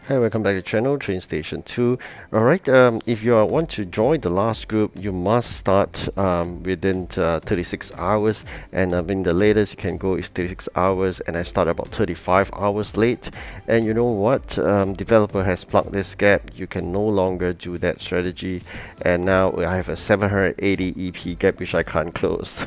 Hi, welcome back to channel TrainStation 2. Alright, if you want to join the last group, you must start within 36 hours. And I mean, the latest you can go is 36 hours, and I start about 35 hours late. And you know what? Developer has plugged this gap. You can no longer do that strategy. And now I have a 780 EP gap, which I can't close.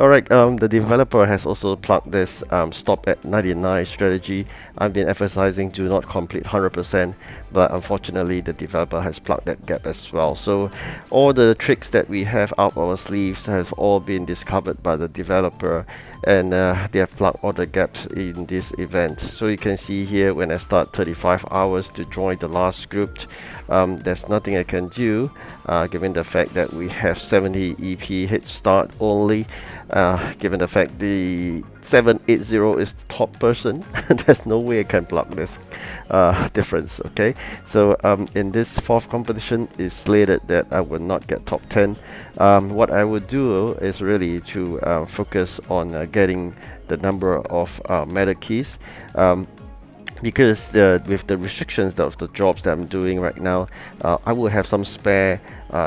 Alright, the developer has also plugged this stop at 99 strategy. I've been emphasizing do not complete 100%, but unfortunately the developer has plugged that gap as well. So all the tricks that we have up our sleeves have all been discovered by the developer, and they have plugged all the gaps in this event. So you can see here when I start 35 hours to join the last group, there's nothing I can do given the fact that we have 70 EP head start only, given the fact the 780 is the top person. There's no way I can plug this difference. Okay, so in this fourth competition it's slated that I will not get top 10. What I would do is really to focus on getting the number of meta keys, because with the restrictions of the jobs that I'm doing right now, I will have some spare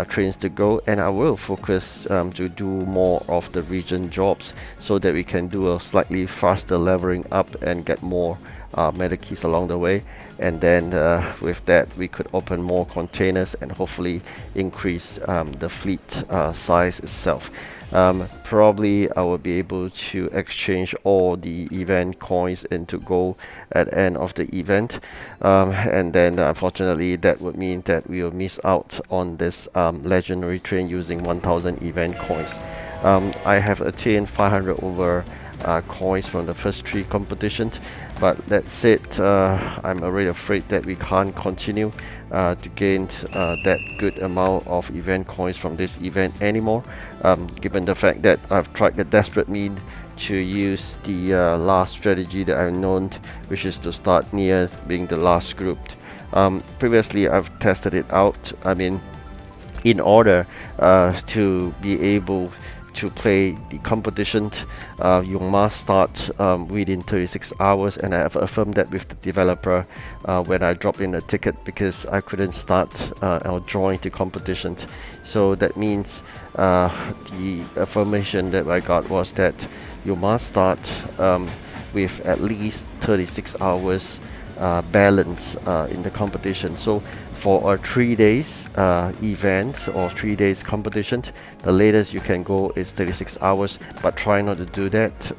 trains to go, and I will focus to do more of the region jobs so that we can do a slightly faster leveling up and get more meta keys along the way. And then with that we could open more containers and hopefully increase the fleet size itself. Probably I will be able to exchange all the event coins into gold at the end of the event, and then unfortunately that would mean that we will miss out on this legendary train using 1000 event coins. I have attained 500 over coins from the first three competitions, but that's it. I'm already afraid that we can't continue to gain that good amount of event coins from this event anymore, given the fact that I've tried the desperate mean to use the last strategy that I've known, which is to start near being the last group. Previously I've tested it out. I mean, in order to be able to play the competition, you must start within 36 hours, and I have affirmed that with the developer when I dropped in a ticket, because I couldn't start or join the competition. So that means the affirmation that I got was that you must start with at least 36 hours balance in the competition. So for a 3 days event or 3 days competition, the latest you can go is 36 hours, but try not to do that.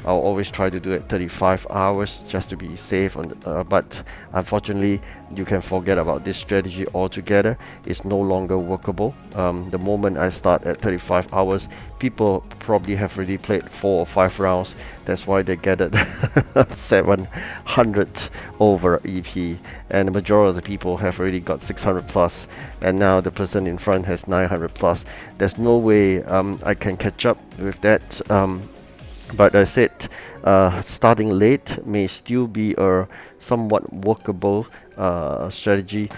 I'll always try to do it 35 hours just to be safe but unfortunately you can forget about this strategy altogether. It's no longer workable. The moment I start at 35 hours, people probably have already played 4 or 5 rounds. That's why they get it 700 over EP, and the majority of the people have already got 600 plus, and now the person in front has 900 plus. There's no way I can catch up with that. But I said, starting late may still be a somewhat workable strategy,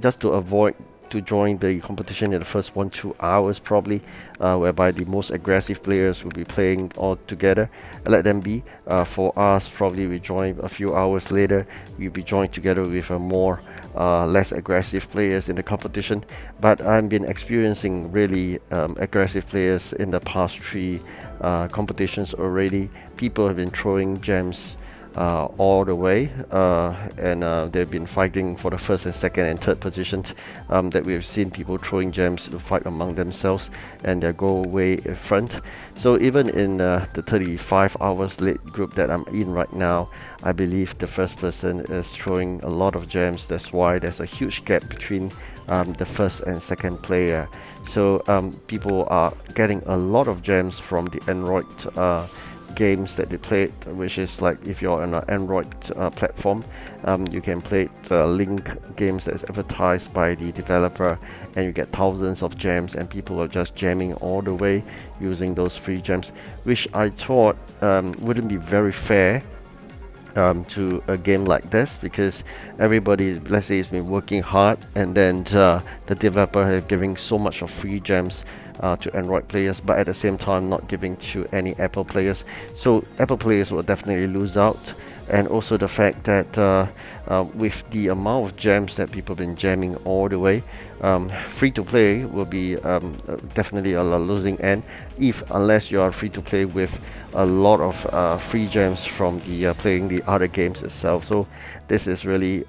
just to avoid to join the competition in the first 1-2 hours probably, whereby the most aggressive players will be playing all together. Let them be. For us, probably we join a few hours later. We'll be joined together with a more less aggressive players in the competition. But I've been experiencing really aggressive players in the past 3 competitions already. People have been throwing gems all the way, and they've been fighting for the first and second and third positions. That we've seen people throwing gems to fight among themselves, and they go way in front. So even in the 35 hours late group that I'm in right now, I believe the first person is throwing a lot of gems. That's why there's a huge gap between the first and second player. So people are getting a lot of gems from the Android games that they played, which is like if you're on an Android platform, you can play link games that's advertised by the developer, and you get thousands of gems, and people are just jamming all the way using those free gems, which I thought wouldn't be very fair to a game like this, because everybody, let's say, has been working hard, and then the developer is giving so much of free gems to Android players, but at the same time not giving to any Apple players. So Apple players will definitely lose out, and also the fact that with the amount of gems that people have been jamming all the way, free to play will be definitely a losing end, if unless you are free to play with a lot of free gems from the playing the other games itself. So this is really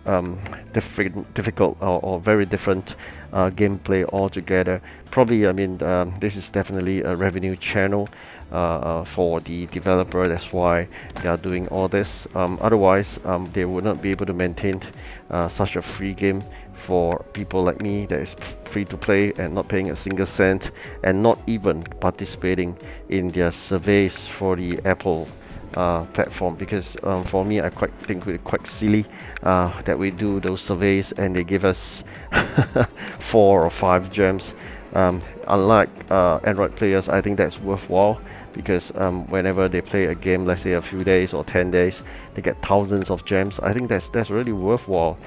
difficult, or very different gameplay altogether. Probably, I mean, this is definitely a revenue channel for the developer. That's why they are doing all this. Otherwise, they would not be able to maintain such a free game for people like me that is free to play and not paying a single cent, and not even participating in their surveys for the Apple platform. Because for me, I think we're quite silly that we do those surveys and they give us 4 or 5 gems. Unlike Android players, I think that's worthwhile, because whenever they play a game, let's say a few days or 10 days, they get thousands of gems. I think that's really worthwhile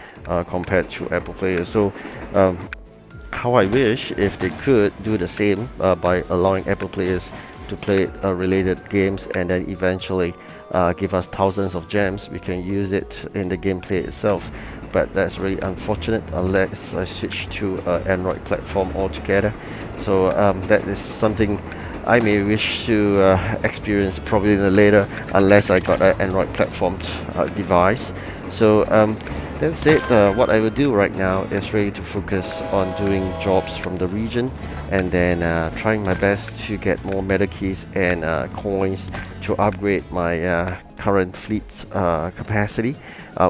compared to Apple players. So how I wish if they could do the same by allowing Apple players to play related games, and then eventually give us thousands of gems. We can use it in the gameplay itself, but that's really unfortunate unless I switch to Android platform altogether. So that is something I may wish to experience probably in the later, unless I got an Android platform device. So that's it. What I will do right now is really to focus on doing jobs from the region, and then trying my best to get more meta keys and coins to upgrade my current fleet's capacity,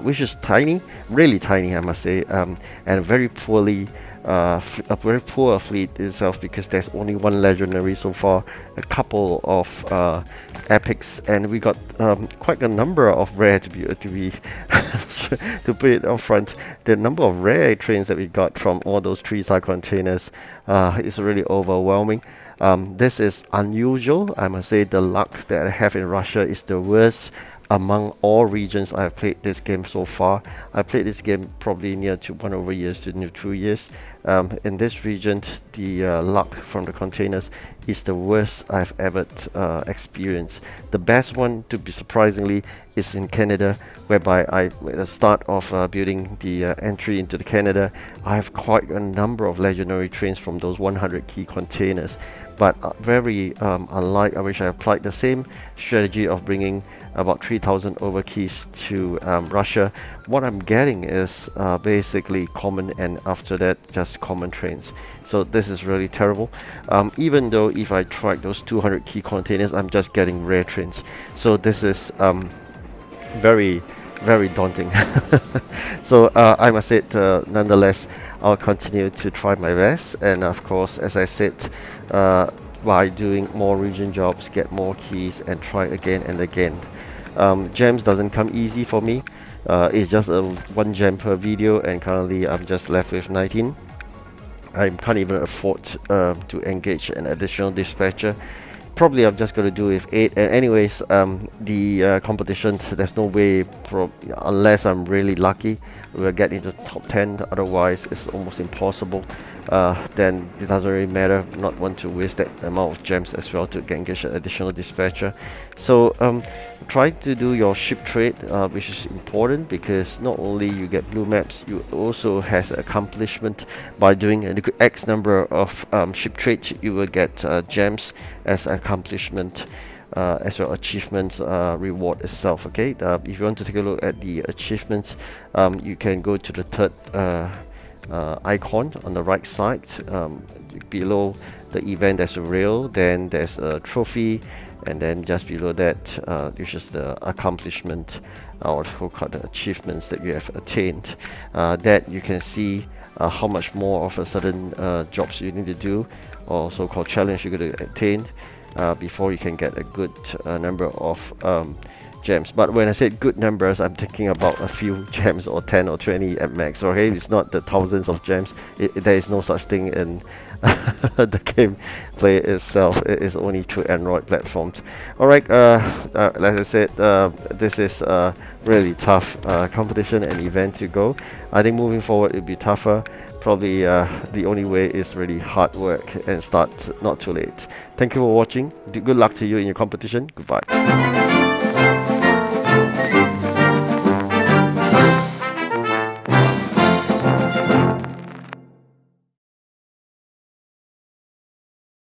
which is tiny, really tiny, I must say, and very poorly. A very poor fleet itself, because there's only one legendary so far, a couple of epics, and we got quite a number of rare to be to put it up front. The number of rare trains that we got from all those 3-star containers is really overwhelming. This is unusual. I must say the luck that I have in Russia is the worst among all regions I've played this game so far. I played this game probably near to 1 years to near 2 years. In this region, the luck from the containers is the worst I've ever experienced. The best one, to be surprisingly, is in Canada, whereby at the start of building the entry into the Canada, I have quite a number of legendary trains from those 100 key containers. But very unlike, I wish I applied the same strategy of bringing about 3,000 over keys to Russia. What I'm getting is basically common, and after that just common trains. So this is really terrible. Even though if I tried those 200 key containers, I'm just getting rare trains. So this is very daunting. So I must say, nonetheless, I'll continue to try my best, and of course, as I said, by doing more region jobs, get more keys, and try again and again. Gems doesn't come easy for me. It's just 1 gem per video, and currently I'm just left with 19. I can't even afford to engage an additional dispatcher. Probably I'm just going to do with 8. And anyways, the competition, there's no way, unless I'm really lucky, we'll get into top 10. Otherwise, it's almost impossible. Then it doesn't really matter. Not want to waste that amount of gems as well to engage an additional dispatcher. So try to do your ship trade, which is important, because not only you get blue maps, you also has accomplishment by doing a X number of ship trades. You will get gems as accomplishment, as well achievements reward itself. Okay, if you want to take a look at the achievements, you can go to the third icon on the right side. Below the event, there's a rail, then there's a trophy, and then just below that, which is the accomplishment, or so-called the achievements that you have attained. That you can see how much more of a certain jobs you need to do, or so-called challenge you're going to attain before you can get a good number of gems. But when I said good numbers, I'm thinking about a few gems, or 10 or 20 at max. Okay, it's not the thousands of gems. There is no such thing in the gameplay itself. It is only through Android platforms. Alright, like I said, this is a really tough competition and event to go. I think moving forward it'll be tougher. Probably the only way is really hard work and start not too late. Thank you for watching. Good luck to you in your competition. Goodbye.